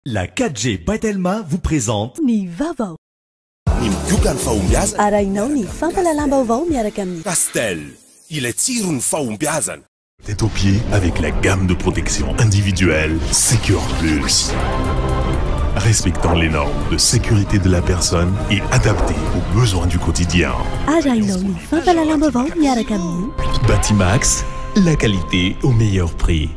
La 4G Batelma vous présente Ny vaovao. Ny miokany fahombiazana. Arahinao ny fampalalam-baovao miaraka amin'ny Castel, il est tiré fahombiazana. Tête aux pieds avec la gamme de protection individuelle Secure Plus. Respectant les normes de sécurité de la personne et adapté aux besoins du quotidien. Arahinao ny fampalalam-baovao miaraka amin'ny Batimax, la qualité au meilleur prix.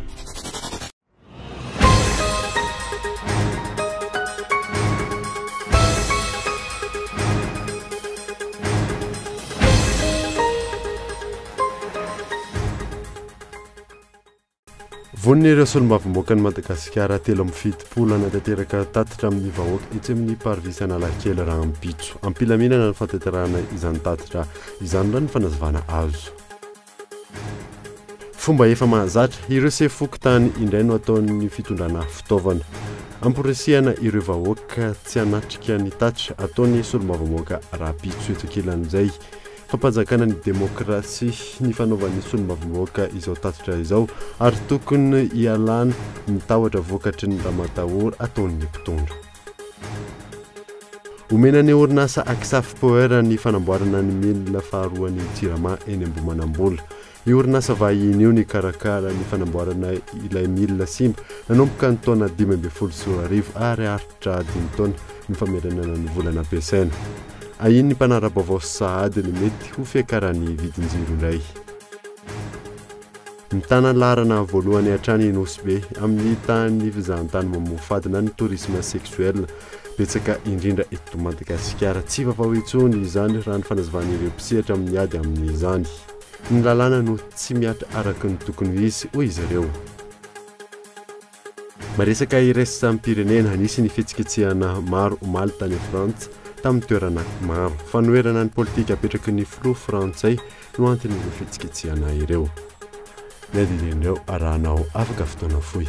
Vonireo solombavamboaka ny Madagasikara telo amin'ny fitopolo natanteraka tatitra amin'ny vahoaka etsy amin'ny parvisy Analakely raha ampitso. Ampilaminana ny fantanterahana izany tatitra izany raha ny fanazavana azo. Fomba efa mahazatra ireo sefokotany indray no ataon'ny fitondrana fitaovana. Amporisihana ireo vahoaka tsy hanatrika ny tatitra ataon'ny solombavamboaka raha ampitso eto ankilan'izay. Fampanjakana ny demokrasia ny fanaovan'ny solombavamboaka izao tatitra izao ary tokony hialana mitahotra vokatry ny raha ataon'ny mpitondra. Omenany orinasa Aksaf Power ny fanamboarana ny milina faharoan'ny Tsirama eny Ambohimanambola. Io orinasa vahiny io ny karakara ny fanamboarana ilay milina simba nanomboka ny taona 2010 ary haritra 5 taona ny famerenana ny volana ampiasaina. Ainy ny mpanara-baovao sahady ny mety ho fiakaran'ny vidin-jiro indray. Ny tananlarana voalohany hatrany Nosbe amin'ny tany fizahantany mamofadina ny tourisme sexuel betsaka indrindra eto Madagasikara tsy vaovao intsony izany raha ny fanazavan'ireo mpisehatra amin'ny ady amin'izany. Ny lalàna no tsy miatra araka ny tokony izy hoy izy ireo. Maresaka iraisam-pirenena anisy ny fihetsiketsehana maro omaly tany Frantsa tamin'ny toerana maro. Fanoherana ny politika apetraky ny filoha frantsay no anton'ireo fihetsiketsehana ireo. Ny adidian'ireo arahanao afaka fotoana fohy.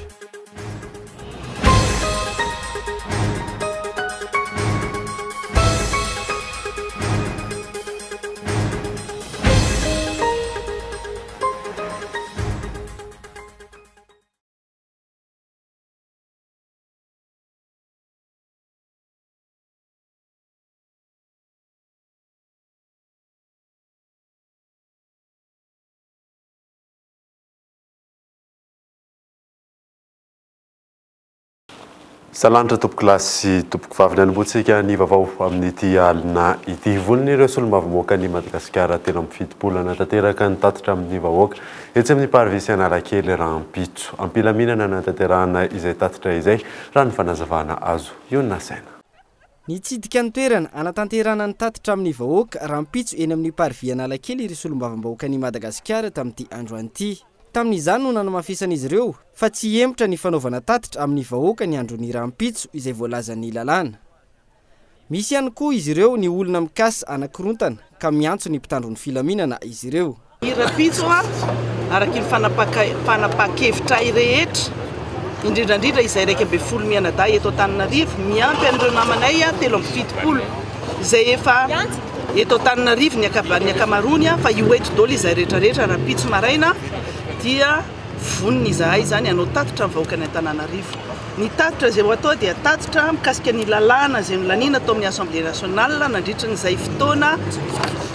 Salantra tompoko lasy tompoko vavy nanomboantsika ny vaovao amin'ity alina ity. Vonon'ireo solombavamboaka ny Madagasikara telo amin'ny fitopolo natanteraka ny tatitra amin'ny vahoaka etsy amin'ny parvisy Analakely raha ampitso. Ampilaminana natanterahana izay tatitra izay raha ny fanazavana azo io nasaina. Nitsidika ny toerana anatanterana ny tatitra amin'ny vahoaka raha ampitso eny amin'ny parvisy Analakely ireo solombavamboaka ny Madagasikara tamin'ity andro an'ity. Tamin'izany no nanamafisan'izy ireo fa tsy hempotra ny fanaovana tatitra amin'ny vahoaka ny andron'ny raha ampitso izay voalazan'ny lalàna. Misy ihany koa izy ireo ny olona mikasy anakirontana ka miantso ny mpitandro ny filaminana izy ireo. Rahampitso araka ny fanapakevitra rehetra indrindrandrindra izay 1.10 mianada eto Antananarivo miampy an'ireo namanay telo amin'ny fitopolo izay efa eto Antananarivo ny akamarony fa io eto dolo izay rehetrarehetra rahampitso maraina dia voniny izahay zany anao tatitra amin'ny vahoaka ny Antananarivo. Ny tatitra izay ho atao dia tatitra mikasika ny lalàna izay nolanina atao amin'ny Assemblée nationale nandritra n'izay fotoana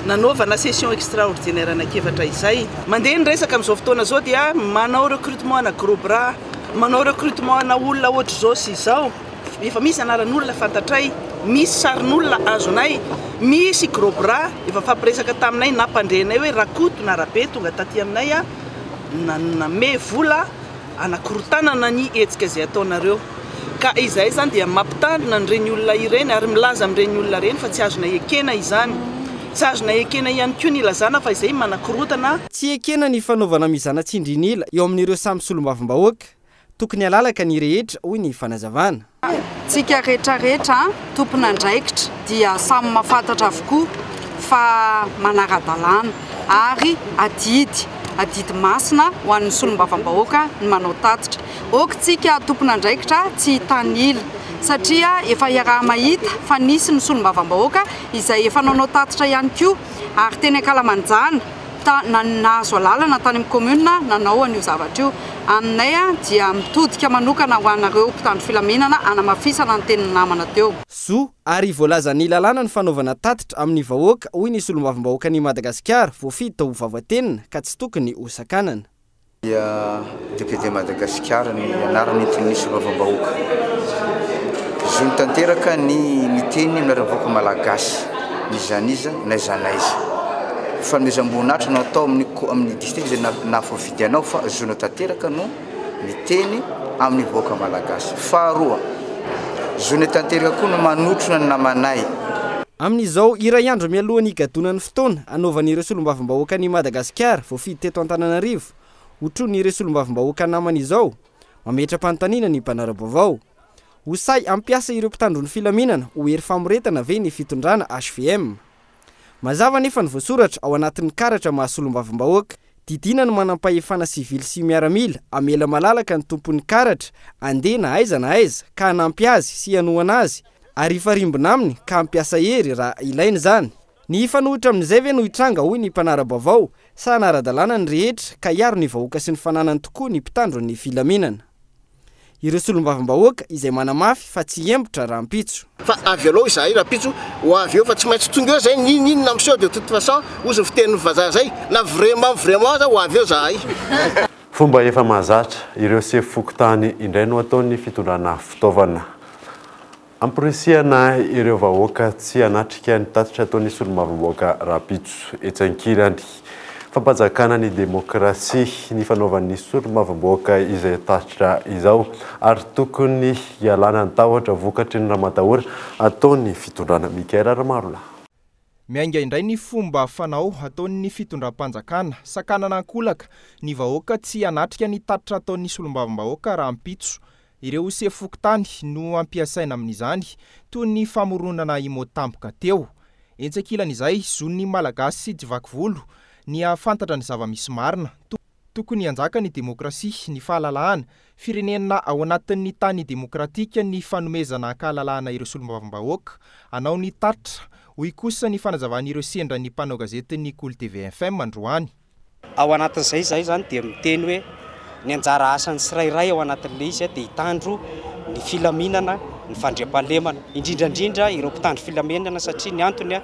nanaovana session extraordinaire anakefatra izay. Mandeha ny resaka amin'izao fotoana izao dia manao recrutement ana gros bras, manao recrutement ana olona ohatry izao sy izao. Efa misy anaran'olona fantatray, misy sarin'olona azonay, misy gros bras efa fampiresaka taminay na mpandrehanay hoe rakoto na rabe tonga taty aminay naname vola anakorotanana ny hetsika izay ataonareo. Ka izay zany dia mampitandrina an'ireny olona ireny ary milaza amin'ireny olona ireny fa tsy azona ekena izany. Tsy azona ekena ihany koa ny ilazana fa izay manakorotana. Tsy ekena ny fanaovana mizana tsindrinila eo amin'ireo samy solombavambahoaka. Tokony halalaka ny rehetra hoy ny fanazavana. Tsika rehetrarehetra tompona andraikitra dia samy mahafantatra avokoa fa manara-dalàna ary adidy masina ho an'ny solombavambahoaka ny manao tatitra. Okitsika tompona andraikitra tsy tanila satria efa iaraha mahita fa nisy ny solombavambahoaka izay efa nanao tatitra ihany koa ary teny ankalamanjana nahazo alalana tany amin'ny commune nanao an'io zavatra io aminay dia mitodika manokana ho anareo mpitandro filaminana anamafisana ny tenin'ny namana teo so ary voalaza ny lalàna ny fanaovana tatitra amin'ny vahoaka hoy ny solombavam-bahoaka ny Madagasikara voafidy tao vavatenina ka tsy tokony ho sakanana. Dia député Madagasikara ny anarany ny solombavam-bahoaka zony tanteraka ny miteny amin'ny vahoaka malagasy nizaniza naizanaiza fanomezam-boninahitra no atao amin'ny district zay nafovidianao fa zona tanteraka no miteny amin'ny vahoaka malagasy. Faharoa zona tanteraka koa no manotrona ny namanay. Amin'izao iray andro mialohan'ny gadonan'ny fotoana anaovan'ireo solombavam-bahoaka ny Madagasikara voafidy teto Antananarivo hotronin'ireo solombavam-bahoaka naman'izao mametra-panontaniana ny mpanara-baovao. Hosay ampiasa ireo mpitandron'ny filaminana ho hery famoretana ve ny fitondrana HVM. Mazava nefa ny voasoratra ao anatin'ny karatra mahasolombavambahoaka didina ny manampahefana sivily sy miaramila amela malalaka ny tompon'ny karatra andeha na aiza ka hanampy azy sy hanohana azy ary ifarimbona aminy ka ampiasa hery raha ilainy zany. Ny fanohitra amin'izay ve no hitranga hoy ny mpanara-baovao sa anara-dalàna ny rehetra ka hiaro ny vahoaka sy ny fananany tokoa ny mpitandron'ny filaminana. Ireo solombavam-bahoaka izay manamafy fa tsy hembotra raha mpitso. Fa avy aloha izahay raha mpitso ho avy eo fa tsy maintsy tonga eo zay ninina am'seo de toute façon ozy fitenin'ny vazaha zay na vraiment za ho avy eo zahay. Fomba efa mahazatra ireo sefokotany indray no ataon'ny fitondrana fitaovana. Ampirisihana ireo vahoaka tsy anatrika ny tatitra ataon'ny solombavam-bahoaka raha mpitso etsankirany. Fampanjakana ny demokrasia ny fanaovan'ny solombavam-bahoaka izay tatitra izao ary tokony hialana ny tahotra vokatry ny ramatahora ataon'ny fitondrana Mikaela Ramarola. Miainga indray ny fomba fanao ataon'ny fitondram-panjakana sakanana ankolaka ny vahoaka tsy anatrika ny tatitra ataon'ny solombavam-bahoaka raha mpitso. Ireo sefokotany no ampiasaina amin'izany toy ny famoronana imotampoka teo. Entsakilan'izay zon'ny malagasy sy jivakivolo ny afantatra ny zava-misy marina tokony hanjaka ny demokrasia ny fahalalahana firenena ao anatin'ny tany demokratika ny fanomezana kahalalahana ireo solombavam-bahoaka anao ny tatitra hoy kosa ny fanazavan'ireo sendra ny mpanao gazety ny Cool TV FM androany. Ao anatin'izay zay zany dia miteny hoe ny anjara asany tsirairay ao anatin'ilay izy dia hitandro ny filaminana ny fandriam-pahalemana indrindrandrindra ireo mpitandro filaminana satria ny antony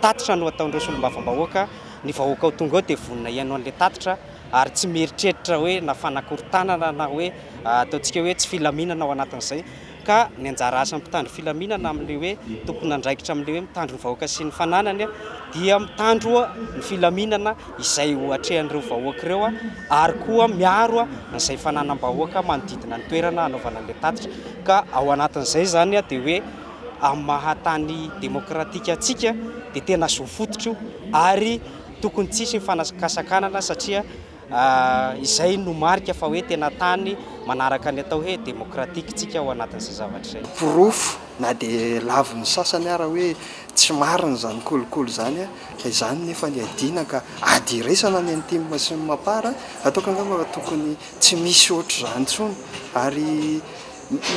tatitra no ataon'ireo solombavam-bahoaka ny vahoaka ao tonga ao dia vonina ihaino an'ilay tatitra ary tsy mieritreritra hoe na fanakorontanana na hoe ataontsika hoe tsy filaminana ao anatin'izay ka ny anjara asan'ny mpitandro filaminana amin'ilay hoe tokony andraikitra amin'ilay hoe mitandro ny vahoaka sy ny fananany dia mitandro ny filaminana izay ho atrehan'ireo vahoaka ireo ary koa miaro izay fananam-bahoaka manodidina ny toerana anaovana an'ilay tatitra ka ao anatin'izay zany dia hoe amin'ny mahatany demokratika atsika dia tena zo fototra io ary tokony tsisy fanakasakanana satria izay no marika fa hoe tena tany manaraka ny atao hoe demokratika tsika ao anatin'izay zavatra izay. Pirofo na dia laviny sasany ara hoe tsy marina zany kolokolo zany izany nefa ny adina ka adiresana ny antimma sy ny mapara ataoko angamba tokony tsy misy ohatry zany tsony ary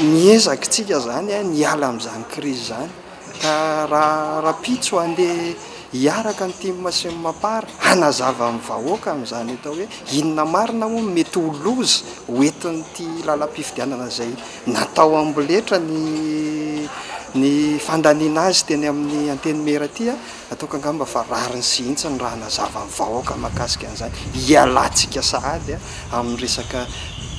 miezaka tsika zany niala amin'izany krizy zany ka raha pitso andeha hiaraka ny timma sy ny mapara hanazava amin'ny vahoaka amin'izany atao hoe inona marina moa mety ho loza hoentin'ity lalam-pifidianana zay natao amboletra ny fandaniana azy teny amin'ny anteny mera ty ataoko angamba fa rariny sy intsiny raha nazava amin'ny vahoaka makasika an'izany hialantsika sahady amin'ny resaka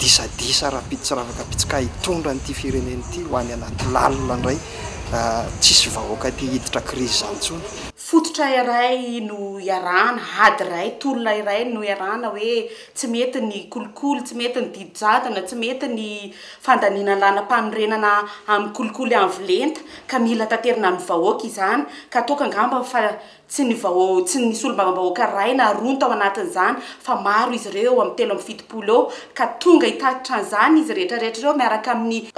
disadisa raha pitsy ravaka pitsika hitondra n'ity fireneny ity ho any anaty lalina indray tsisy vahoaka ty hiditra krizy zany tsony. Fototra iray no iarana, hady iray, tolona iray no iarana hoe tsy mety ny kolikoly, tsy mety ny didijadana, tsy mety ny fandaniana lanam-panorenana amin'ny kolikoly amvolenta ka mila taterina ny vahoaka izany ka toka angamba fa tsy ny solombavam-bahoaka ray na roa tao anatin'izany fa maro izy ireo amin'ny 370 eo ka tonga hitatitra an'izany izy rehetrarehetra ireo miaraka amin'ny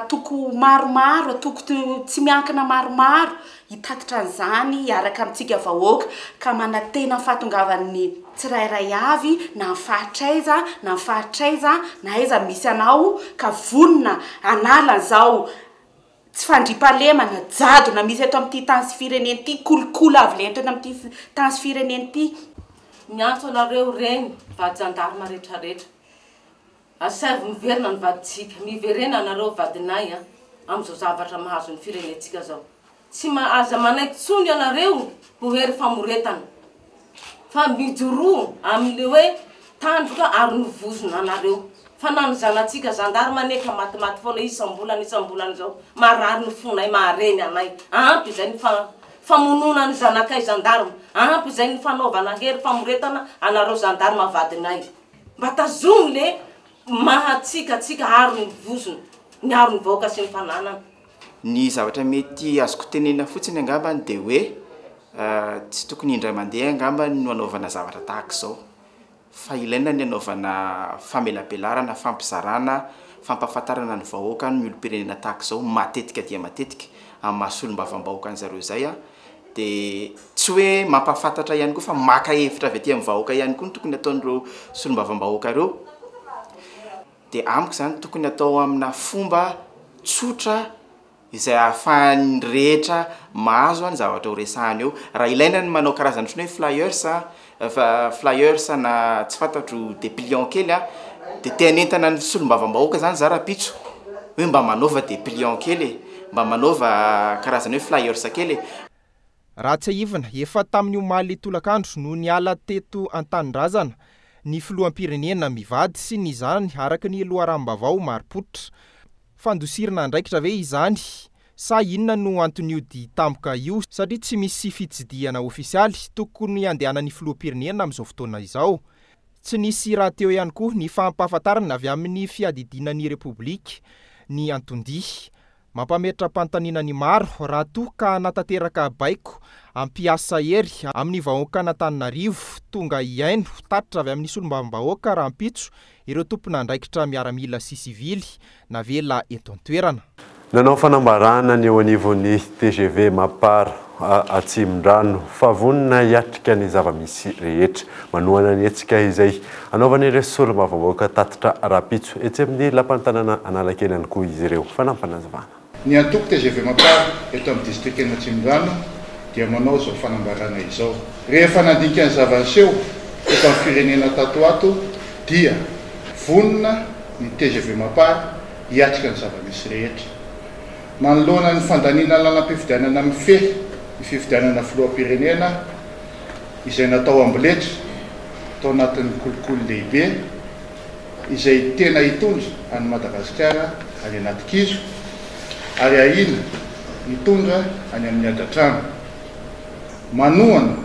toko maromaro, toko tsy miankina maromaro hitatitra an'izany hiaraka amintsika vahoaka ka manatena fahatongavan'ny tsirairay avy na fahatraiza na aiza misy anao ka vonina anala an'izao tsy fandriam-pahalemana jadona misy eto amin'ity tany sy fireneny ity kolikoly avo lento eto amin'ity tany sy fireneny ity miantso anareo reny vady jandarma rehetrarehetra asavy miverina ny vaditsika miverena anareo vadinay am'izao zavatra mahazo ny firenetsika zao tsy aza manaiky tsony anareo ho hery famoretana fa mijoro am'le hoe tandroka ary nivozona anareo fa nano zanatsika zandarma neka matimaty foana isambolana zao marary ny fonay mahareny anay ampy zay ny famonona ny zanakay zandarma ampy zay ny fanaovana hery famoretana anareo zandarma vadinay mba tazomy le mahatsikatsika ary ny vozona ny aro ny vahoaka sy ny fananana ny zavatra mety azoko tenena fotsiny angambany de hoe tsy tokony indray mandeha angambany no anaovana zavatra tahaka zao fa ilaina ny anaovana famelabelarana fampizarana fampafatarana ny vahoaka ny olo-pirenena tahaka zao matetika dia matetika amin'ny mahasolom-bavam-bahoaka ny zareo zay de tsy hoe mampafantatra ihany koa fa maka hevitra avy aty amin'ny vahoaka ihany koa ny tokony ataon'ireo solom-bavam-bahoaka reo de amiko zany tokony atao amina fomba tsotra izay ahafahan'ny rehetra mahazo any zavatra ho resahany eo raha ilaina ny manao karazany otrany hoe flyers na tsy fantatro dépliant kely de tenentana ny solom-bavam-bahoaka zany za rapitso hoe mba manaova dépliant kely mba manaova karazany hoe flyers kely raha tsy aivana efa tamin'ny omaly tolakandro no niala teto an-tanindrazana ny filoham-pirenena mivady sy ny izany araka ny loharambavao maripotra fandosirana andraikitra ve izany sa inona no antonio di tampoka io satria tsy misy fitsidiana ofisialy tokony andehanany filoham-pirenena amin'izao fotoana izao tsy nisy raha teo ihany koa ny fampahafantarana avy amin'ny fiadidinan'ny repoblika ny antondi mampametra pantaninany maro raha toa ka natateraka baiko ampiasa hery amin'ny vahoaka n'Antananarivo tonga iaino tatitra avy amin'ny solom-bavam-bahoaka raha ampitso ireo tompona andraikitra miaramila sy sivily navela eto an-toerana nanao fanambarana ny eo anivon'ny TGV Mapara Atsimndrano favonina hiatrika ny zava-misy rehetra manohana ny etsika izay anaovana ireo solom-bavam-bahoaka tatitra rapitso etsy amin'ny lapan-tanàna Analakely ihany koa izy ireo fanampanazavana ny antoko TGV Mapara eto amin'ny district Atsimndrano dia manao zao fanambarana izao rehefa nandinika ny zava-niseho eto amin'ny firenena tato ato dia vonina ny TGV Mapara hiatrika ny zava-misy rehetra manoloana ny fandaniana lanam-pifidianana mifehy ny fifidianana filoham-pirenena izay natao amboletra tao anatin'ny kolokolo lehibe izay tena hitondra any Madagasikara any anaty-kizo ary ahina hitondra any amin'ny adatrano manohana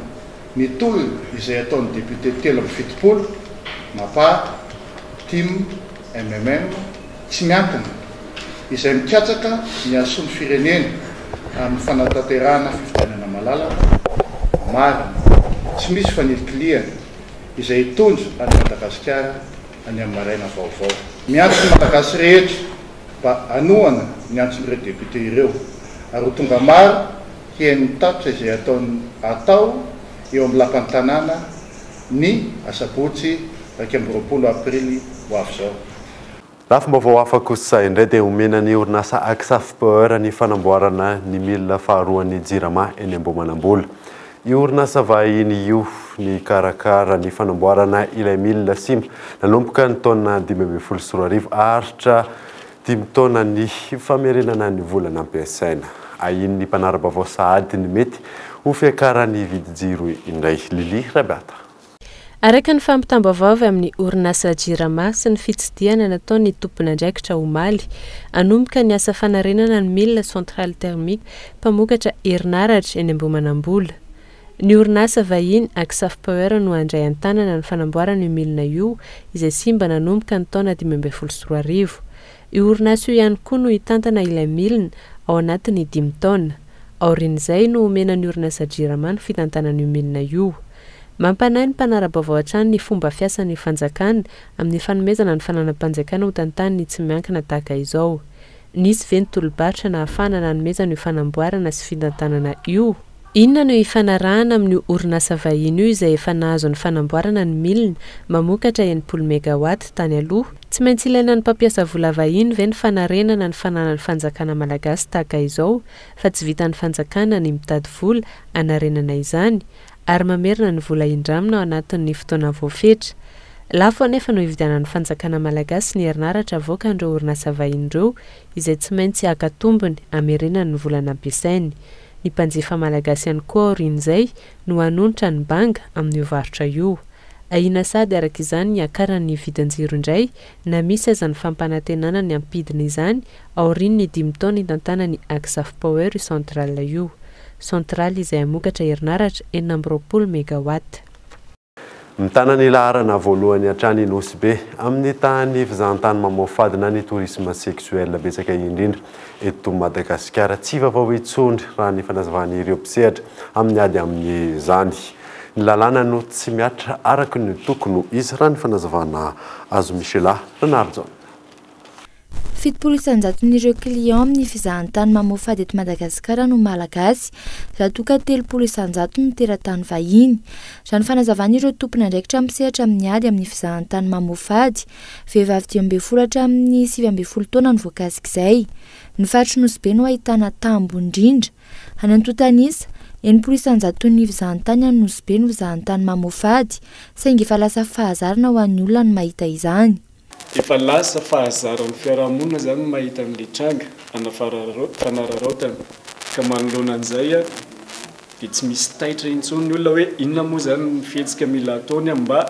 ny tolona izay ataon'ny député 370 Mapara TIM MMM tsy miankina izay mikatsaka ny asony firenena amin'ny fanatanterahana fifidianana malalaka marina tsy misy fanilokiliana izay hitondra any Madagasikara any amin'ny maraina vaovao miantsony malagasy rehetra mba anohana ny antson'ireo député ireo ary ho tonga maro hihain'ny tatitra izay atao eo amin'ny lapan-tanàna ny asabotsy 20 aprily ho avy zao raha fomba vao afaka kosa indray dia omena ny orinasa Aksaf Power ny fanamboarana ny milina faharoan'ny jirama eny Ambohimanambola. Io orinasa vahiny io ny karakara ny fanamboarana ilay milina simba nanomboka ny taona 2024 aritra 5 taona ny famerenana ny volana ampiasaina. Ahiny ny mpanara-baovao sahady ny mety ho fiakaran'ny vidijiro indray Lili Rabata. Araka ny fampitam-baovao avy amin'ny orinasa jirama sy ny fitsidiana nataon'ny tompon'andraikitra omaly anomboka ny asa fanarenana ny milina centrale thermique mpamokatra herinaratra eny Ambohimanambola. Ny orinasa vahiny Aksaf Power no andray an-tanana ny fanamboarana io milina io izay simba nanomboka ny taona 2024. Io orinasa io ihany koa no hitantana ilay milina ao anatin'ny 5 taona. Aorin'izay no omena ny orinasa jirama ny fitantanana io milina io. Mampanay ny mpanara-baovao hatrany ny fomba fiasan'ny fanjakana amin'ny fanomezana ny fananam-panjakana ho tantany tsy miankina tahaka izao. Nisy ve ny tolobatra na ahafana nanomezana io fanamboarana sy fitantanana io? Inona no ifanarahana amin'ny orinasa vahiny io izay efa nahazo ny fanamboarana ny milina mamokatra 80 megawatt tany aloha? Tsy maintsy ilaina ny mpampiasa vola vahiny ve ny fanarenana ny fananany fanjakana malagasy tahaka izao fa tsy vitan'ny fanjakana ny mitady vola anarenana izany ary mamerina ny vola indramina ao anatin'ny fotoana voafetra. Lafo anefa no hividianan'ny fanjakana malagasy ny herinaratra avoakan'ireo orinasa vahin'ireo izay tsy maintsy hakatombony hamerenany ny volana ampiasainy. Ny mpanjifa malagasy ihany koa aorian'izay no hanonitra ny banga amin'ny varotra io. Ahina sady araka izany ny akaran'ny vidin-jiro indray na misy aza ny fampanantenana ny ampidina izany aorian'ny 5 taona itantana ny Axaf Power Central io. Central izay amokatra herinaratra 420 megawatt. Mitana ny laharana voalohany hatrany Nosy be amin'ny tany fizahantany mamofadina ny tourisme sexuel betsaka indrindra eto Madagasikara tsy vaovao itsondry raha ny fanazavany ireo mpisehatra amin'ny ady amin'izany. Ny lalàna no tsy miatra araka ny tokony izy raha ny fanazavana azo Michela Renardo. Fitopolo isanjaton'ireo client amin'ny fizahantany mamofady eto Madagasikara no malagasy, raha toa ka 30 isanjato no teratany vahiny. Raha ny fanazavan'ireo tompona andraikitra misehatra amin'ny ady amin'ny fizahantany mamofady, vehivavy 12 hatramin'ny 17 taona no voakasik'izay. Ny faritry Nosy be no ahitana tambo indrindra. Any Antotanisa 80 isanjaton'ny fizahantany any Nosy be no fizahantany mamofady, saingy efa lasa fahazarana ho an'ny olona ny mahita izany. Efa lasa fahazaran'ny fiarahamonina zany mahita amin'ny tranga fanararaotana ka manoloana an'izay dia tsy misy taitra intsony ny olona hoe inona moa zany ny fihetsika mila ataony mba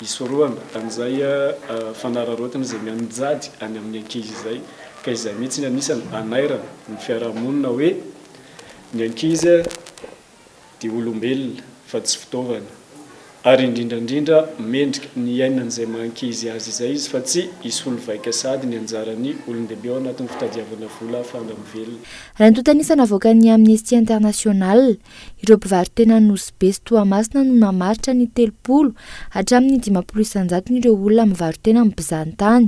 hisoroana an'izay fanararaotana izay mianjady any amin'ny ankizy izay ka izay mihitsy ny anisany anairana ny fiarahamonina hoe ny ankizy dia olombelona fa tsy fitaovana. Ary indrindrandrindra mendrika ny ainan'izay mankizy azy izay izy fa tsy isy olo vaika sady ny anjarany olon-dehibe ao anatin'ny fitadiavana vola ahafahana mivelona. Raha ny Totanisa navoakan'ny Amnesty International, ireo mpivarotena Nosy be sy Toamasina no namaritra ny 30 hatramin'ny 50 isanjaton'ireo olona mivarotena amin'ny mpizahatany.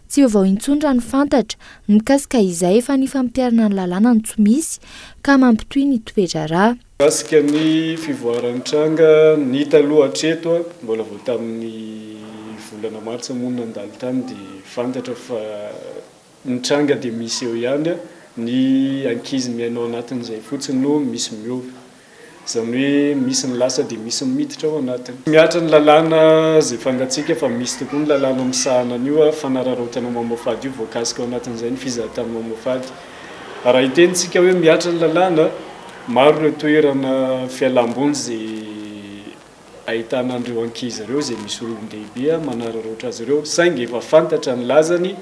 Tsy vaovao intsony raha ny fantatra mikasika izay fa ny fampiarana ny lalàna no tsy misy ka mampitohy ny toetra rà. Mikasika ny fivoaran'ny tranga ny taloha hatreto mbola vao tamin'ny volana martsa moa nandalo tany dia fantatra fa ny tranga dia misy eo ihany ny ankizy miainao anatin'izay fotsiny no misy miova. Izany hoe misy ny lasa dia misy miditra ao anatiny. Miatra ny lalàna izay fangatsiaka fa misy tokoa ny lalàna misahana an'io fanararaotana mamofady io voakasika ao anatin'izay ny fizahantany mamofady. Raha hitentsika hoe miatra ny lalàna, maro ireo toerana fialam-boly izay ahitana an'ireo ankizy ireo izay misy olon-dehibe manararaotra azy ireo, saingy efa fantatra ny lazany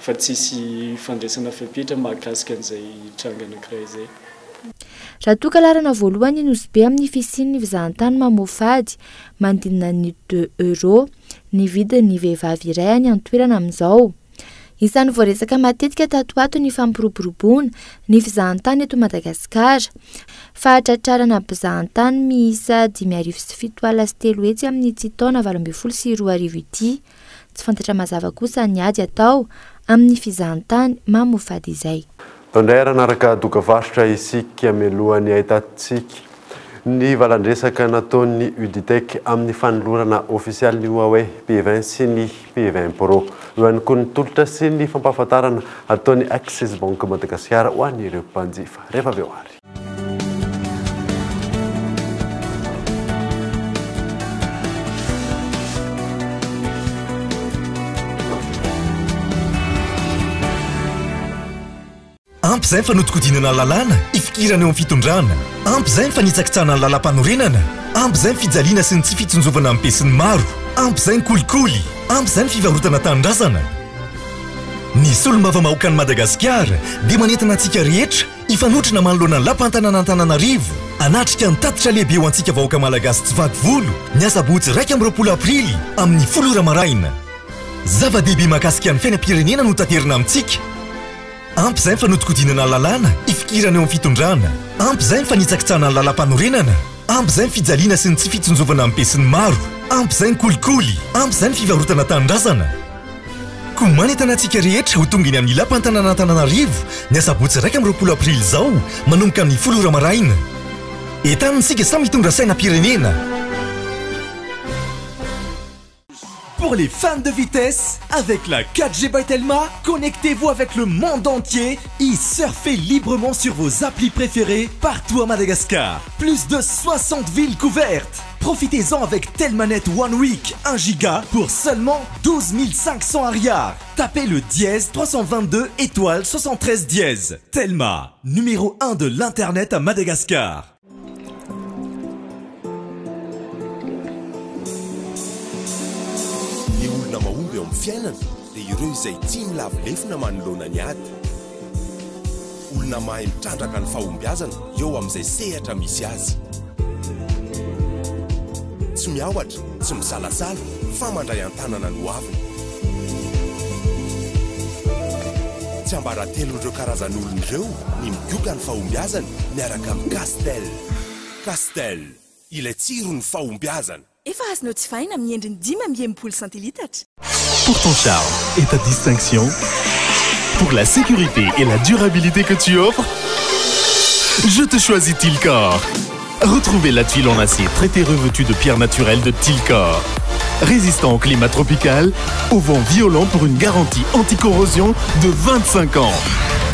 fa tsisy fandraisana fiampitra mahakasika an'izay tranga anankiray izay. Raha toa ka lalana voalohany Nosy be amin'ny fisian'ny fizahantany mamofady mandinina ny 2 euro ny vidin'ny vehivavy iray any an-toerana amin'izao. Isan'ny voaresaka matetika tato ato ny fampiroboroboana ny fizahantany eto Madagasikara. Fahatratrarana mpizahantany miisa 5,7 hetsy amin'ny tsy taona 2022 ity. Tsy fantatra mazava kosa ny ady atao amin'ny fizahantany mamofady izay. Tondray ranaraka dokavarotra isika melohany ahitantsika ny valandresaka nataon'ny UDTEC amin'ny fanolorana ofisialy ny Huawei P20 sy ny P20 Pro. Eo ihany koa ny tolotra sy ny fampahafantarana ataon'ny Access Bank Madagasikara ho an'ireo mpanjifa. Rehefa avy eo ary. Ampy izay ny fanodinkodinana lalàna, ifikirana eo amin'ny fitondrana. Ampy izay ny fanitsakitsahana ny lalam-panorenana. Ampy izay ny fijaliana sy ny tsy fitsonjovana amin'ny besin'ny maro. Ampy izay ny kolikoly. Ampy izay ny fivarotana tanindrazana. Ny solombavambahoaka an'i Madagasikara dia manentana antsika rehetra hifanotrana manoloana ny lapantanana Antananarivo. Anatrika ny tatitra lehibe ho antsika vahoaka malagasy tsy vaky volo ny asabotsy 20 aprily amin'ny 10 maraina. Zava-dehibe mahakasika ny fiainam-pirenena no taterina amintsika. Ampy izay ny fanodinkodinana lalàna, ifikirana eo amin'ny fitondrana. Ampy izay ny fanitsakitsahana ny lalam-panorenana. Ampy izay ny fijaliana sy ny tsy fitsonjovana amin'ny besin'ny maro. Ampy izay ny kolikoly. Ampy izay ny fivarotana tanindrazana. Koa manentana antsika rehetra ho tonga eny amin'ny lapantanana Antananarivo ny asabotsy 20 aprily izao manomboka amin'ny 10 maraina. Entanintsika samy mitondra sainam-pirenena. Pour les fans de vitesse, avec la 4G by Telma, connectez-vous avec le monde entier et surfez librement sur vos applis préférés partout à Madagascar. Plus de 60 villes couvertes. Profitez-en avec Telmanet One Week 1 giga pour seulement 12 500 ariars. Tapez le dièse 322 étoile 73 dièse. Telma, numéro 1 de l'internet à Madagascar. Mahomby eo amin'ny fiainana dia ireo izay tia milavilefina manoloana ny ady. Olona mahay mitrandraka ny fahombiazana eo amin'izay sehatra misy azy. Tsy miaohatra, tsy misalasala, fa mandray an-tanana no aviny. Tsy ambaratelo ireo karazan'olona ireo ny migioka ny fahombiazana miaraka amin'ny Castel. Castel, ilay tsiro ny fahombiazana. Efa azonao tsy fahina amin'ny endriny 5 centilitatra. Pour ton charme et ta distinction, pour la sécurité et la durabilité que tu offres, je te choisis Tilcor. Retrouvez la tuile en acier traité revêtue de pierres naturelles de Tilcor. Résistant au climat tropical, au vent violent pour une garantie anti-corrosion de 25 ans.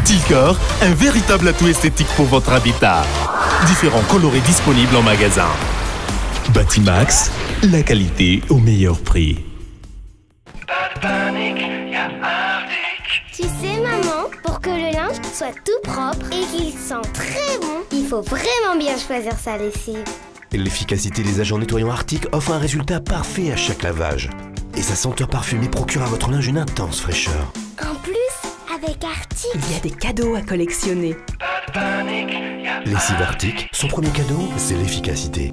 Tilcor, un véritable atout esthétique pour votre habitat. Différents colorés disponibles en magasin. Batimax, la qualité au meilleur prix. Tu sais maman, pour que le linge soit tout propre et qu'il sent très bon, il faut vraiment bien choisir sa lessive. L'efficacité des agents nettoyants Arctic offre un résultat parfait à chaque lavage. Et sa senteur parfumée procure à votre linge une intense fraîcheur. En plus, avec Arctic, il y a des cadeaux à collectionner. Lessive Arctic, son premier cadeau, c'est l'efficacité.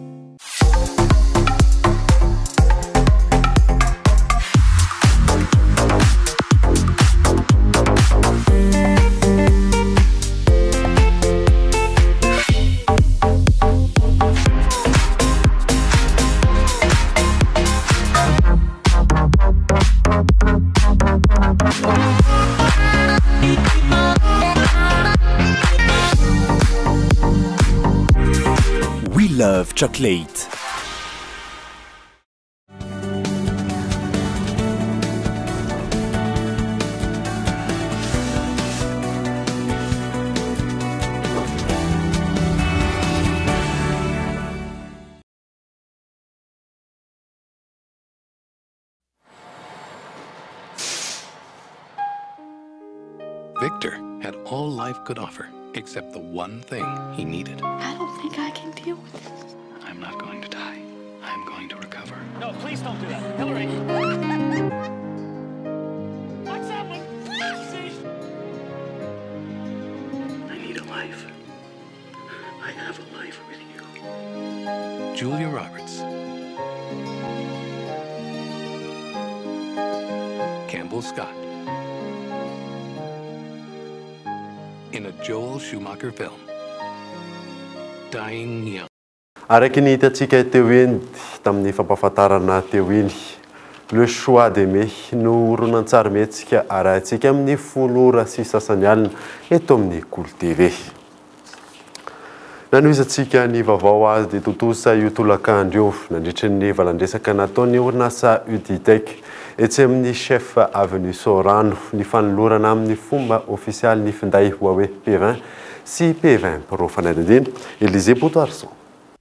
We love chocolate. Victor had all life could offer, except the one thing he needed. I don't think I can deal with this. I'm not going to die. I'm going to recover. No, please don't do that. Hillary! What's happening? I need a life. I have a life with you. Julia Roberts. Campbell Scott. In a Joel Schumacher film. Dying young. Araiky ny hitantsika teo eny tamin'ny fampahafantarana teo eny le choix d'aimer no horonan-tsary mihetsika arahantsika amin'ny 10 ora sy sasany alina eto amin'ny Cool TV. Nanohizatsika ny vaovao azy dia totosa io tolakandro io nandritry ny valandresaka nataony orinasa Uditec etsy amin'ny chef avenue Sorano ny fanolorana amin'ny fomba ofisialy ny finday ho hoe P20 sy P20 Pro fanadidina Élisée Potoarson.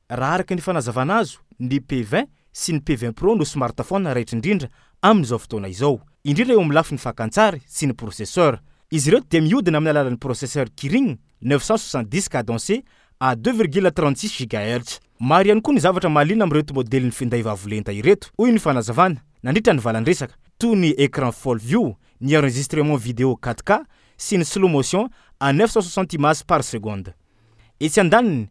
Raha araka ny fanazavana azo ny P20 sy ny P20 Pro no smartphone raitra indrindra amin'izao fotoana izao, indrindra eo amin'ny lafiny fakantsary sy ny processeur. Izy ireo dia mihodina amin'ny alalan'ny processeur Kirin 970 cadencé à 2,36 GHz. Maro ihany koa ny zavatra mahaliana amin'ireto modelin'ny finday vavolenta ireto. Hoy ny fanazavana nandritra ny valandresaka toy ny écran full view, ny enregistrement vidéo 4K sy ny slow motion à 960 images par seconde. Etsy andaniny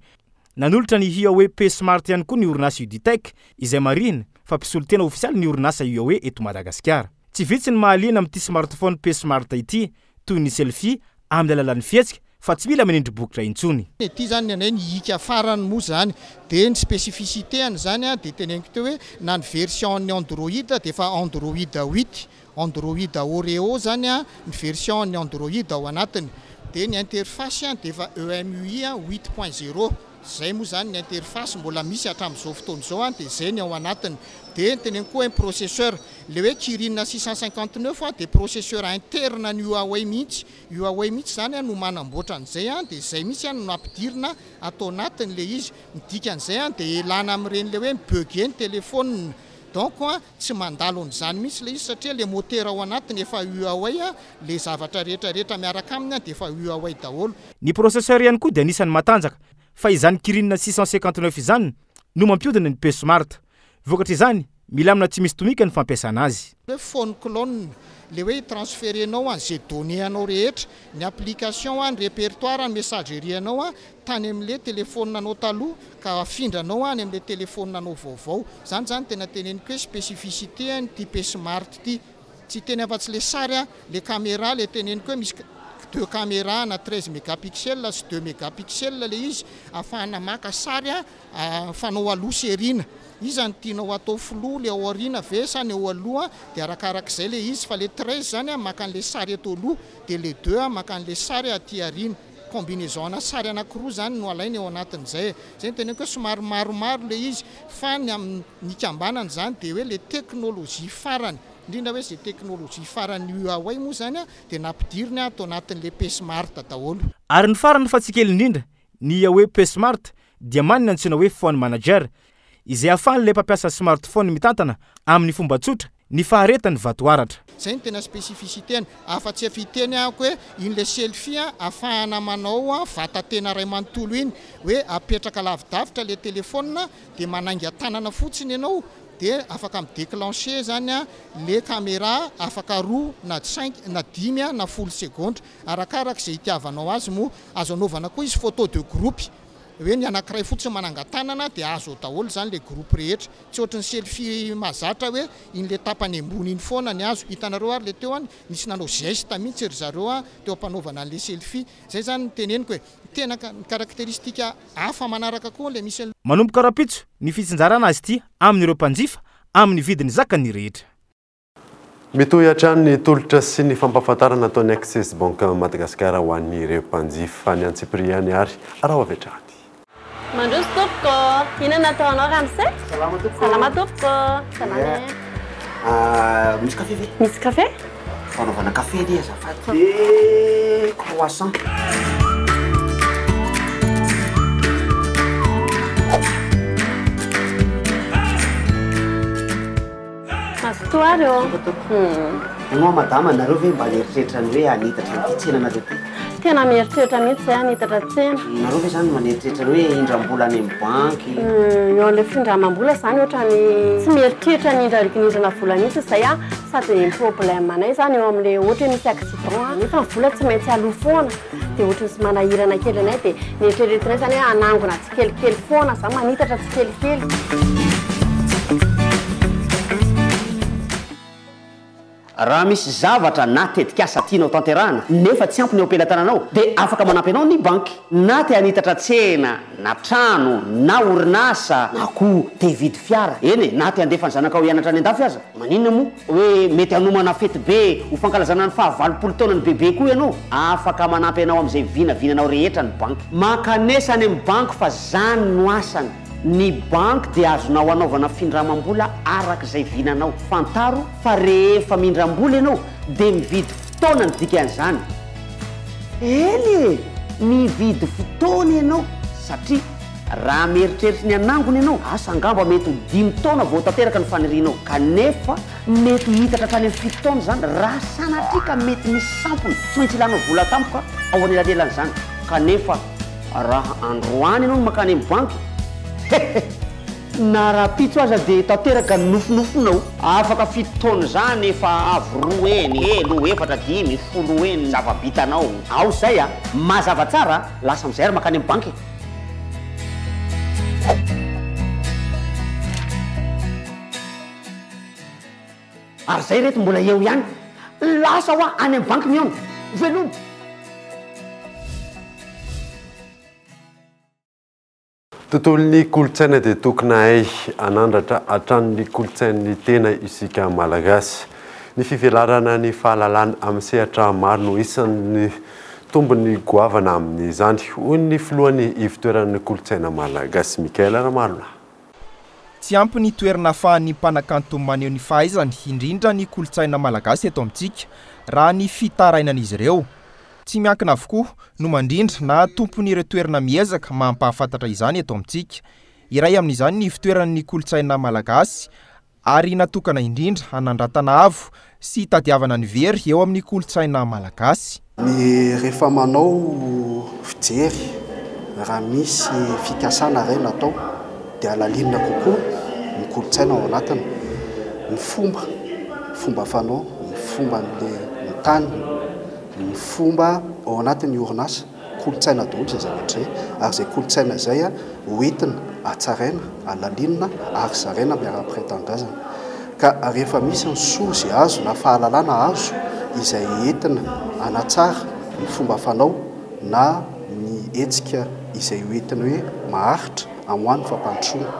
nanolotra ny Huawei P Smart ihany koa ny orinasa Uditec izay marina fa mpisolo tena ofisialy ny orinasa Huawei eto Madagasikara. Tsy vitsy ny mahaliana amin'ity smartphone P Smart ity toy ny selfie amin'ny alalan'ny fihetsika fa tsy mila manindry bokotra intsony. Ity zany ny hika farany moa zany dia ny spécificité-any zany dia teneniko teo hoe na ny version ny Android dia efa Android 8, Android Oreo zany ny version ny Android ao anatiny. Dia ny interface dia efa EMUI 8.0 zay moa zany ny interface mbola misy hatramin'izao fotoana izao dia zay ny ao anatiny dia teneny koa processeur le hoe Kirin 659 dia processeur interne ny Huawei mihitsy zany no manamboatra an'izay dia zay misy no ampidirina atao anatiny le izy midika an'izay dia elana amin'ireny le hoe mibeuge ny téléphone donc tsy mandalo an'izany mihitsy le izy satria le moteur ao anatiny efa Huawei le zavatra rehetrarehetra miaraka aminy dia efa Huawei daholo. Ny processeur ihany koa dia anisan'ny matanjaka fa izany Kirin 659 izany no mampiodina ny P-Smart. Vokatra izany mila amina tsy misy tomika ny fampiasana azy. Le phone clone le hoe transférenao an'izay données anao rehetra ny application ny répertoire ny messagerie anao tany amin'le téléphone anao taloha ka afindranao any amin'le téléphone anao vaovao zany tena teneniko hoe spécificité ny ty P-Smart ty tsy teny afa-tsy le sary le caméra le teneniko hoe misy 2 caméras na 13 mégapixels sy 2 mégapixels le izy afahana maka sary fanao aloha serina izy zany tianao atao flou le ao aoriana ve sa ny ao aloha dia arakarak'izay le izy fa le 13 zany maka an'le sary ato aloha dia le 2 maka an'le sary aty aoriana combinaison ana sary anankiroa zany no alainy ao anatin'izay zay ny teneniko hoe somary maromaro le izy fa ny amin'ny kambanany zany dia hoe le teknôlôjia farany indrindra hoe zay teknôlôjia farany Huawei moa zany dia nampidiriny atao anatin'le P-Smart daholo. Ary ny farany fa tsy kely indrindra ny hoe P-Smart dia manana antsoina hoe phone manager izay ahafahan'le mpampiasa smartphone mitantana amin'ny fomba tsotra ny faharetany vatoaratra. Zay ny tena spécificité-ny afa-tsy afiteny ahako hoe iny le selfie afahana manao vatatena ray manontolo iny hoe apetraka lavidavitra le téléphone dia manainga tanana fotsiny ianao dia afaka midéclencher zany le caméra afaka 2 na 5 na 10 na 10 secondes arakarak'izay itiavanao azy moa azo anaovana koa izy photo de groupe hoe ny anankiray fotsiny manangatanana dia azo daholo zany le groupe rehetra tsy ohatrin'ny selfie mazatra hoe iny le tapany ambony iny foana ny azo hitanareo ary le teo nisy nanao geste mihitsy ry zareo teo ampanaovana an'le selfie zay zany teneniko hoe tena karakteristika hafa manaraka koa le misy manomboka rapitso ny fitsinjarana azy ity amin'ireo mpanjifa amin'ny vidiny zakany rehetra. Mitohy hatrany ny tolotra sy ny fampahafantarana ataon'ny Access Bank Madagasikara ho an'ireo mpanjifa ny Antsipriany ary raha avetrany. Mandroso tompoko, inona nataonao Ramsey? Salama tompoko. Salama tompoko. Salama. Misy kafe ve? Misy kafe? Fanaovana kafe dia azafady. Croissant. Mazotoary eo. Ianao madama nareo ve mba eritreritrany hoe hanitatra ity tsena nareo ty? Tena mieritreritra mihitsy zay hanitatra tsena. Nareo ve zany maneritreritra hoe indram-bola any amin'ny banky? Eo an'le findramam-bola zany ohatrany tsy mieritreritra ny indrarikinindrina vola mihitsy izay sady ny problème anay zany eo amin'le ohatra misy accident nefa ny vola tsy maintsy aloha foana dia ohatra sy manahirana kely anay dia mieritreritra zany hoe anangona tsikelikely foana zany manitatra tsikelikely. Raha misy zavatra na tetikasa tianao tanterahana nefa tsy ampy ny ampelantananao dia afaka manampy anao ny banky na te hanitatra tsena na trano na orinasa na koa te hividy fiara eny na te handefa ny zanakao hianatra any andafy aza maninona moa hoe mety hanomana fety be ho fankalazana ny fahavalopolo taona ny bebe koa ianao afaka manampy anao amin'izay vinavinanao rehetra ny banky makanesany amin'ny banky fa zany no asany. Ny banky dia azonao anaovana findramam-bola arak'izay vinanao fantaro fa rehefa mindram-bola ianao dia mividy fotoana ny dikan'izany. Eny mividy fotoana ianao satria raha mieritreritra ny anangony ianao asa angamba mety ho 5 taona vao tanteraka ny fanirianao kanefa mety hitatra hatrany amin'ny 7 taona zany raha sanatria ka mety misy sampony tsy maintsy ilanao vola tampoka ao anelanelan'izany kanefa raha androany ianao no makany amin'ny banky na rapitso aza dia tanteraka nofonofonao afaka 7 taona zany efa avy 2 eny 4 5 10 eny zava-bitanao ao zay mazava tsara lasa amizay ary makany amin'ny banky. Ary zay reto mbola eo ihany lasa ho any amin'ny banky miona velomo. Tontolon'ny kolotsaina dia tokony hay anandratra hatramin'ny kolotsain'ny tena isika malagasy. Ny fivelarana ny fahalalana amin'ny sehatra maro no isan'ny tombony goavana amin'izany hoy ny filohan'ny ivitoeran'ny kolotsaina malagasy Mikael Ramalona. Tsy ampy ny toerana ahafahan'ny mpanakanto maneho ny fahaizany indrindra ny kolotsaina malagasy eto amintsika raha ny fitarainan'izy ireo. Tsy miankina avokoa no mandrindra na tompon'ireo toerana miezaka mampahafantatra izany eto amintsika. Iray amin'izany ny fitoeran'ny kolotsaina malagasy ary natokana indrindra hanandratana avo sy tadiavana ny very eo amin'ny kolotsaina malagasy. Ny rehefa manao fijery raha misy fikasana iray natao dia alalinina kokoa ny kolotsaina ao anatiny, ny fomba fanao, ny fomba ny tany, ny fomba ao anatin'ny orinasa, kolotsaina daholo izay zavatra ary izay kolotsaina izay hoentina hatsaraina, alalinina ary zaraina miara-piretan-drazana. Ka rehefa misy ny sozy azo na fahalalana azo izay entina anatsara ny fomba fanao na ny hetsika izay hoentina hoe maharitra amoan'ny fampandrosoana.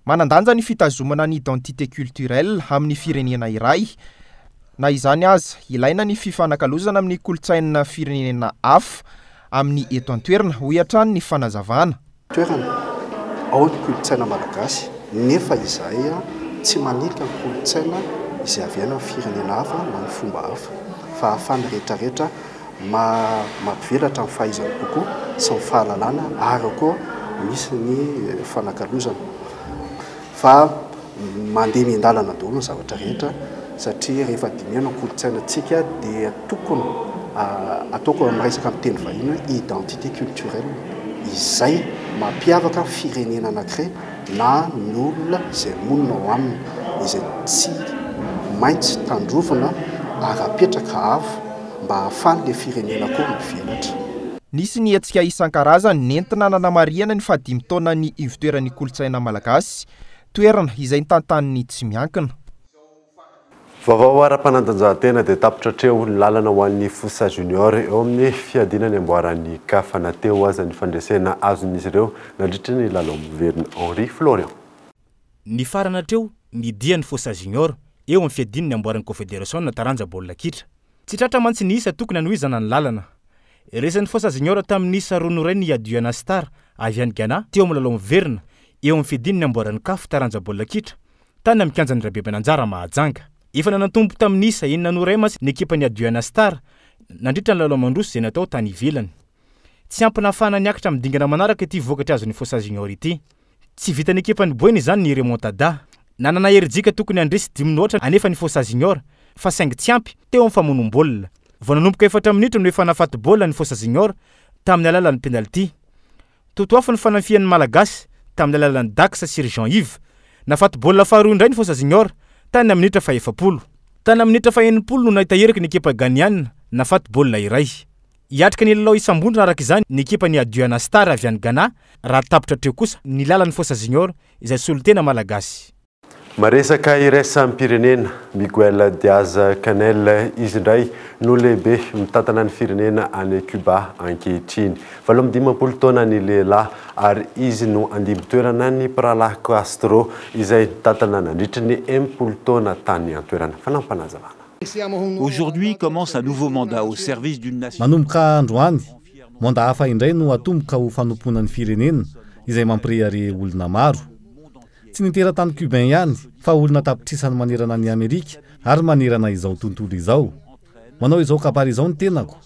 Manandanja ny fitazomana ny identité culturelle amin'ny firenena iray. Na izany aza, ilaina ny fifanakalozana amin'ny kolotsaina firenena hafa amin'ny eto an-toerana ho hatrany ny fanazavana. Toerana ao ny kolotsaina malagasy nefa izay tsy manika ny kolotsaina izay avy any amin'ny firenena hafa na ny fomba hafa fa ahafany rehetrarehetra mampivelatra ny fahaizana kokoa sy ny fahalalana ary koa misy ny fanakalozana fa mandeha miandalana daholo ny zavatra rehetra satria rehefa dimiana ny kolotsainantsika dia tokony ataoko miresaka amin'ny teny vahiny hoe identité culturelle izay mampiavaka firenena anankiray na ny olona izay monina ao aminy izay tsy maintsy tandrovana ary apetraka avo mba hahafahan'ilay firenena koa mivelatra. Nisy ny hetsika isan-karazany nentina nanamariana ny 5 taona ny ivitoeran'ny kolotsaina malagasy, toerana izay tantanin'ny tsy miankina. Vaovao ara-panantanjahantena dia tapitra treo ny lalana ho an'ny Fossa Junior eo amin'ny fiadinany amboaran'ny kafana teo aza ny fandresena azon'izy ireo nandritra ny lalao miverina Henri Florian. Ny farana treo ny dian'ny Fossa Junior eo amin'ny fiadinany amboaran'ny Confédération na taranja baolina kitra. Tsy tratra mantsy ny isa tokony hanohizana ny lalana. Resan'ny Fossa Junior tamin'ny isa ronoray ny Aduana Star avy any Ghana teo amin'ny lalao miverina eo amin'ny fiadinany amboaran'ny CAF taranja baolina kitra tany amin'ny kianjan'ny Rabebe Nanjara Mahajanga. Efa nanatompo tamin'ny isa 9 masy ny ekipa ny Aduana Star nandritra ny lalao mandroso izay natao tany ivelany. Tsy ampy nahafahana niakatra amin'ny dingana manaraka ity vokatra azon'ny Fossa Junior ity. Tsy vitan'ny ekipany Boeny izany ny remontada. Nanana herijika tokony handresy 10 minitra anefa ny Fossa Junior fa saingy tsy ampy teo amin'ny famonom-baolina. Vao nanomboka 4 minitra no efa nafaty baolina ny Fossa Junior tamin'ny alalan'ny penalty. Totoafo ny fanamfian'ny Malagasy tamin'ny alalan'ny Dax Sir Jean-Yves. Nafaty baolina faharoa indray ny Fossa Junior tany amin'ny minitra fa-70. Tany amin'ny minitra fa-80 no nahita herika ny ekipa Ghaniana nafaty baolina iray. Hiatrika ny lalao isam-bondrona araka izany ny ekipa ny Aduana Star avy any Ghana raha tapitra treo kosa ny lalan'ny Fossa Junior izay solotena malagasy. Maresaka iraisam pirenena Miguel Diaz-Canel izy indray no lehibe mitantana ny firenena any Cuba ankehitriny. 18 taona ny lehilahy ary izy no andimby toerana ny Prala Castro izay mitantana nandritra ny 10 taona tany an-toerana. Fanampanazavana. Aujourd'hui commence un nouveau mandat au service d'une nation. Manomboka androany, mandat hafa indray no atomboka ho fanompoana ny firenena izay mampirehare olona maro. Tsy nitera-tany Cubain ihany fa olona tapitrisany manerana ny Amerika ary manerana izao tontolo izao. Manao izao kabary izao ny tenako.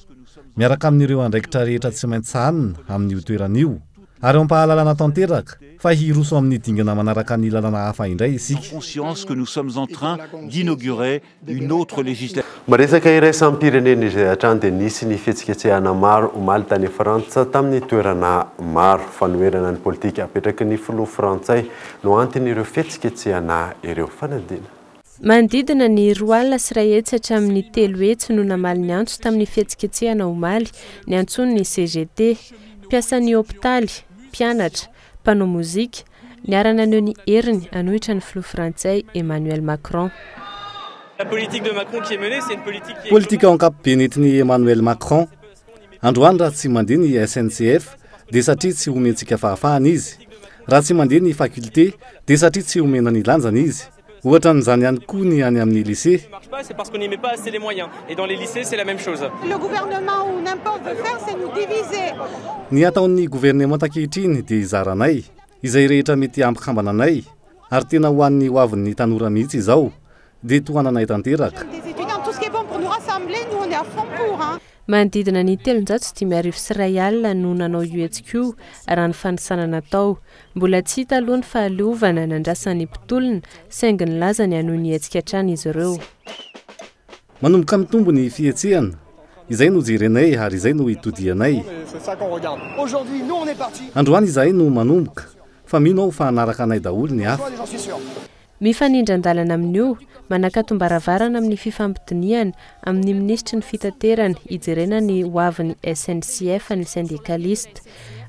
Miaraka amin'ireo andraikitra rehetra tsy maintsy hanina amin'io toerana io. Ary ampahalalana tanteraka fa hiroso amin'ny dingana manaraka ny lalana hafa indray isika. Conscience que nous sommes en train d'inaugurer une autre législature. Maresaka iraisam pirenena izay hatrany dia nisy ny fihetsiketsehana maro omaly tany Frantsa tamin'ny toerana maro fanoherana ny politika apetraky ny filoha frantsay no antin'ireo fihetsiketsehana ireo fanadina. Manodidina ny 2 alina sy 1 hetsy hatramin'ny 3 hetsy no namaly ny antso tamin'ny fihetsiketsehana omaly ny antson'ny CGT, mpiasan'ny hôpitaly, mpianatra, mpanao mozika, niarana aneo ny heriny anohitra ny filoha frantsay Emmanuel Macron. La politique de Macron qui est menée, c'est une politique qui est... Politika ao ankapobeny entiny Emmanuel Macron. Androany raha tsy mandeha ny SNCF dia satria tsy omentsika fahafahana izy. Raha tsy mandeha ny faculté dia satria tsy omena ny lanjana izy. ohatra n'izany ihany koa ny any amin'ny lycée. C'est parce qu'on n'y met pas assez les moyens. Et dans les lycées, c'est la même chose. Le gouvernement ou n'importe veut faire, c'est nous diviser. Ny ataon'ny gouvernement ankehitriny dia izaranay izay rehetra mety ampikambana anay ary tena ho an'ny hoavin'ny tanora mihitsy izao dia tohananay tanteraka. Des étudiants, tout ce qui est bon pour nous rassembler, nous on est à fond pour. Manodidina ny 350 no nanao UHQ raha ny fanisana natao. Mbola tsy hita aloha ny fahaleovana nandrasan'ny mpitolona saingy ny lazany hanohy ny hetsika hatrany izy ireo. Manomboka mitombo ny fihetsehana, izay no jerenay ary izay no itodianay. Androany izahay no manomboka, fa mino aho fa hanaraka anay daholo ny hafa. Mifanindran-dalana amin'io, manakatom-baravarana amin'ny fifampidiniana amin'ny ministry ny fitaterana ijerena ny hoavin'ny SNCF ny syndicaliste.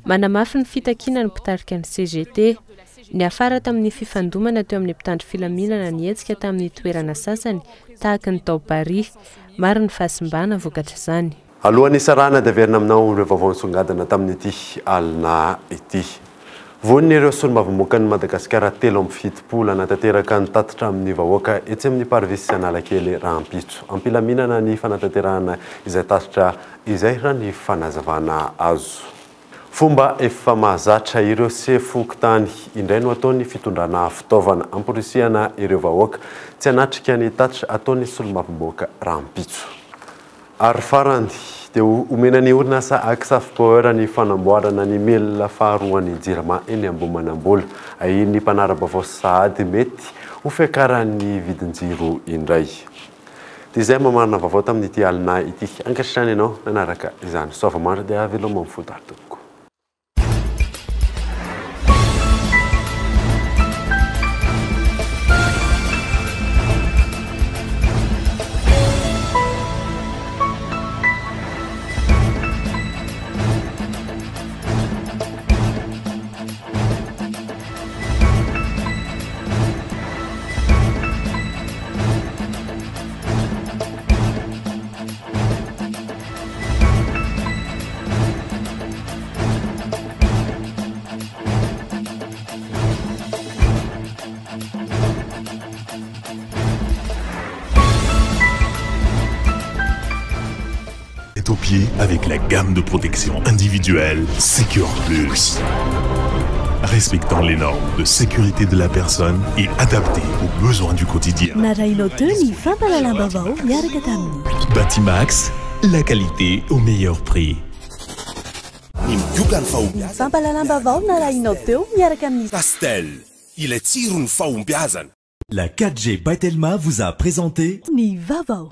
Manamafy ny fitakiana ny mpitarika ny CGT. Ny afara tamin'ny fifandomana teo amin'ny mpitandro filaminana ny hetsika tamin'ny toerana sasany tahaka ny tao Paris. Maro ny fahasimbana vokatra izany. Alohan'ny sarana dia averina aminao ireo vaovao nisongadina tamin'ity alina ity. Voan'ny ireo solombavamboaka ny Madagasikara 7 natanteraka ny tatitra amin'ny vahoaka etsy amin'ny parvisy sy Analakely Rahampitso. Ampilaminana ny fanatanterahana izay tatitra izay raha ny fanazavana azo. Fomba efa mahazatra ireo sefokotany indray no ataon'ny fitondrana fitaovana amporisihana ireo vahoaka tsy hanatrika ny tatitra ataon'ny solombavamboaka Rahampitso. Ary farany dia omenany orinasa Aksaf Power ny fanamboarana ny mail faharoan'ny jirama eny Ambohimanambola. Ny mpanara-baovao sahady mety ho fiakaran'ny vidin-jiro indray. Dia izay mamarina vaovao tamin'ity alina ity. Ankasitrany ianao nanaraka izany. Soavamandry dia aveloma amin'ny fodary tompoko. Au pied avec la gamme de protection individuelle Secure Plus. Respectant les normes de sécurité de la personne et adapté aux besoins du quotidien. Batimax, la qualité au meilleur prix. Castel, il est tiré une faumbiazan. La 4G by Telma vous a présenté Ni Vavao.